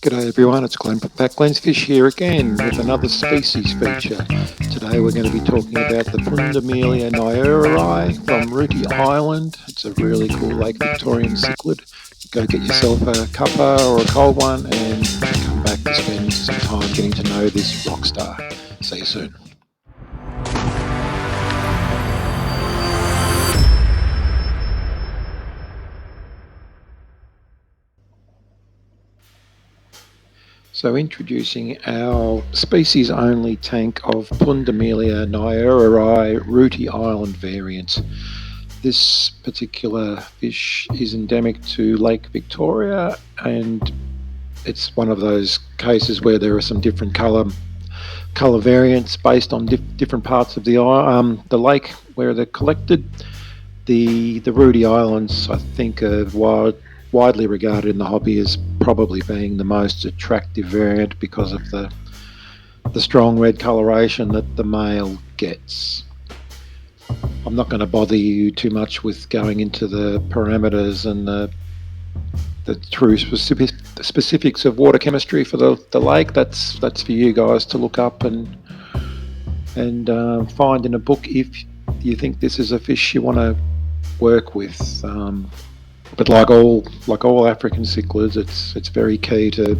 G'day everyone, it's Glenn back Glenn's Fish here again with another species feature. Today we're going to be talking about the Pundamilia nyererei from Ruti Island. It's a really cool Lake Victorian cichlid. Go get yourself a cuppa or a cold one and come back to spend some time getting to know this rock star. See you soon. So introducing our species-only tank of Pundamilia nyererei Ruti Island variants. This particular fish is endemic to Lake Victoria, and it's one of those cases where there are some different colour variants based on different parts of the lake where they're collected. The Ruti Islands, I think, are widely regarded in the hobby as probably being the most attractive variant because of the strong red coloration that the male gets. I'm not going to bother you too much with going into the parameters and the true specifics of water chemistry for the lake. That's for you guys to look up and find in a book if you think this is a fish you want to work with. But like all African cichlids, it's very key to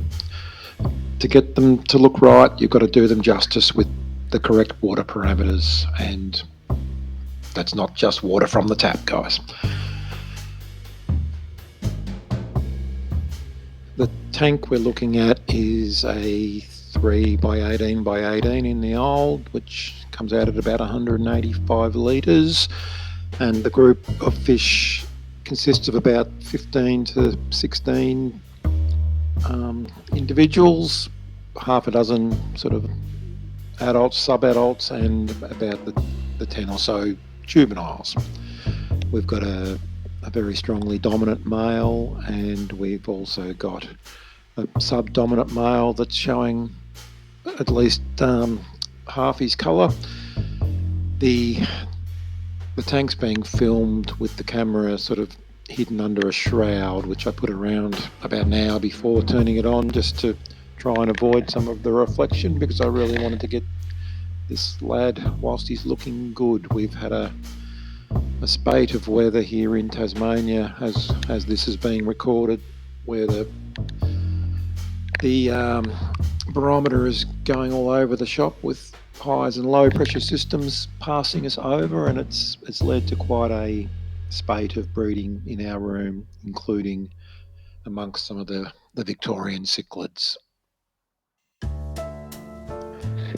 get them to look right. You've got to do them justice with the correct water parameters, and that's not just water from the tap, guys. The tank we're looking at is a 3 by 18 by 18 in the old, which comes out at about 185 litres, and the group of fish consists of about 15 to 16 individuals, half a dozen sort of adults, sub-adults, and about the 10 or so juveniles. We've got a very strongly dominant male, and we've also got a sub-dominant male that's showing at least half his colour. The tank's being filmed with the camera sort of hidden under a shroud, which I put around about an hour before turning it on, just to try and avoid some of the reflection, because I really wanted to get this lad whilst he's looking good. We've had a spate of weather here in Tasmania as this is being recorded, where the barometer is going all over the shop with highs and low pressure systems passing us over, and it's led to quite a spate of breeding in our room, including amongst some of the Victorian cichlids.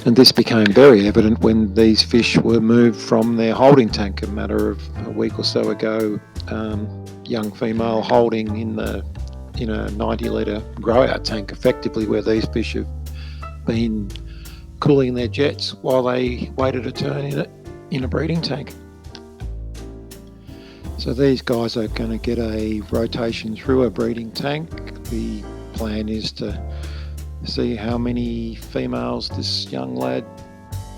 And this became very evident when these fish were moved from their holding tank a matter of a week or so ago. Young female holding in a 90-litre grow-out tank, effectively, where these fish have been cooling their jets while they waited a turn in a breeding tank. So these guys are going to get a rotation through a breeding tank. The plan is to see how many females this young lad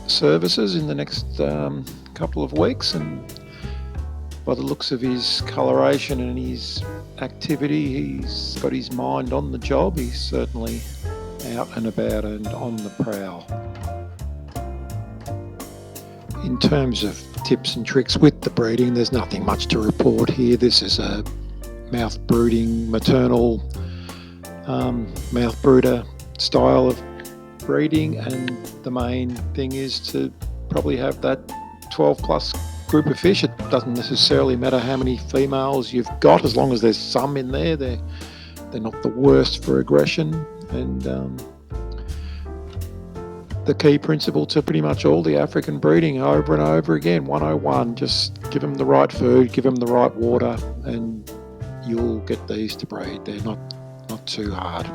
services in the next couple of weeks, and by the looks of his coloration and his activity, he's got his mind on the job. He's certainly out and about and on the prowl. In terms of tips and tricks with the breeding, there's nothing much to report here. This is a mouth brooding, maternal mouth brooder style of breeding, and the main thing is to probably have that 12 plus group of fish. It doesn't necessarily matter how many females you've got, as long as there's some in there. They're not the worst for aggression, and the key principle to pretty much all the African breeding over and over again, 101, just give them the right food, give them the right water, and you'll get these to breed. They're not too hard.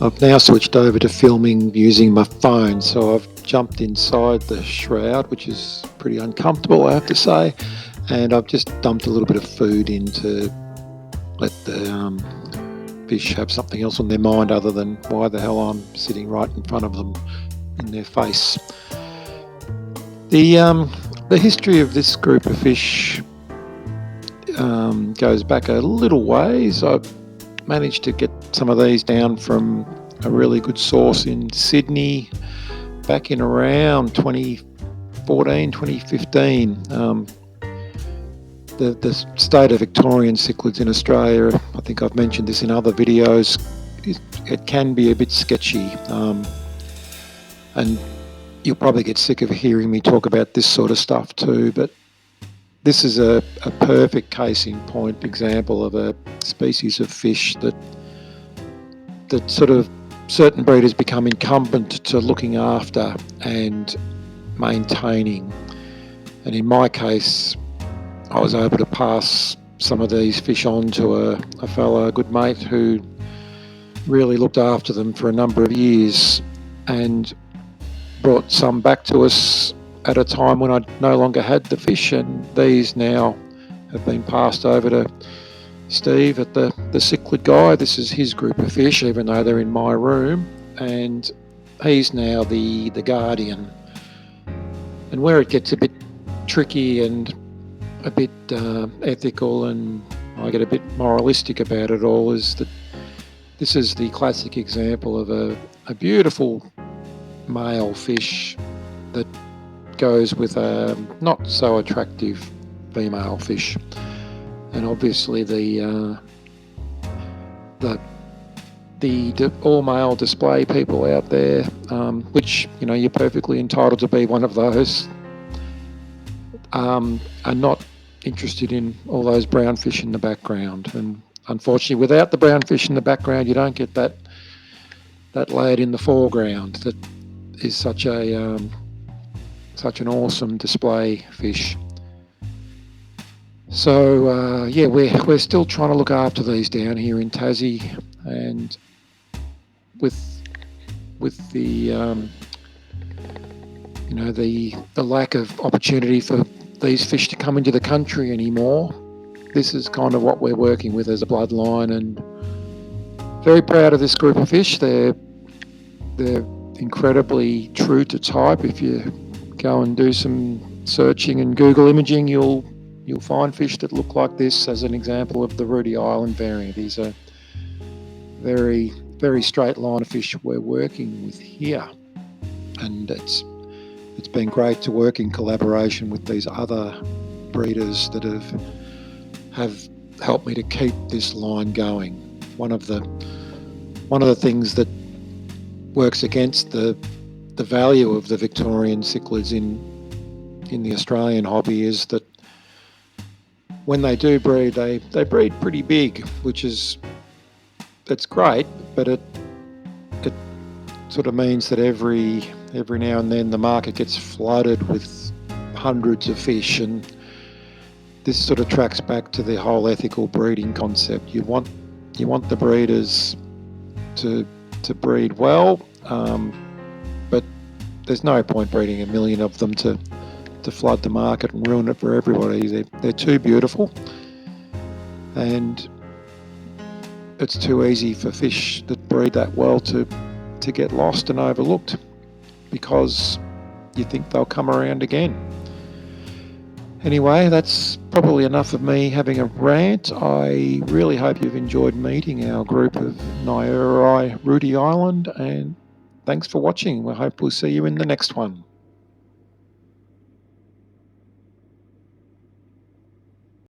I've now switched over to filming using my phone, so I've jumped inside the shroud, which is pretty uncomfortable, I have to say, and I've just dumped a little bit of food in to let the fish have something else on their mind other than why the hell I'm sitting right in front of them in their face. The history of this group of fish goes back a little ways. I've managed to get some of these down from a really good source in Sydney back in around 2014, 2015. The state of Victorian cichlids in Australia, I think I've mentioned this in other videos, it can be a bit sketchy, and you'll probably get sick of hearing me talk about this sort of stuff too, but this is a perfect case in point example of a species of fish that sort of certain breeders become incumbent to looking after and maintaining. And in my case, I was able to pass some of these fish on to a fellow, a good mate, who really looked after them for a number of years and brought some back to us at a time when I no longer had the fish, and these now have been passed over to Steve at the cichlid guy. This is his group of fish, even though they're in my room, and he's now the guardian. And where it gets a bit tricky and a bit ethical, and I get a bit moralistic about it all, is that this is the classic example of a beautiful male fish that goes with a not so attractive female fish. And obviously the all male display people out there, which, you know, you're perfectly entitled to be one of those, are not interested in all those brown fish in the background. And unfortunately, without the brown fish in the background, you don't get that lad in the foreground that is such an awesome display fish. So yeah, we're still trying to look after these down here in Tassie, and with the the lack of opportunity for these fish to come into the country anymore, this is kind of what we're working with as a bloodline, and very proud of this group of fish. They're incredibly true to type. If you go and do some searching and Google imaging, you'll find fish that look like this as an example of the Ruti Island variant. These are very, very straight line of fish we're working with here, and it's been great to work in collaboration with these other breeders that have helped me to keep this line going. One of the things that works against the value of the Victorian cichlids in the Australian hobby is that when they do breed, they breed pretty big, that's great, but it sort of means that every now and then the market gets flooded with hundreds of fish, and this sort of tracks back to the whole ethical breeding concept. You want the breeders to breed well, but there's no point breeding a million of them to flood the market and ruin it for everybody. They're too beautiful, and it's too easy for fish that breed that well to get lost and overlooked because you think they'll come around again. Anyway, that's probably enough of me having a rant. I really hope you've enjoyed meeting our group of Nyererei Ruti Island, and thanks for watching. We hope we'll see you in the next one.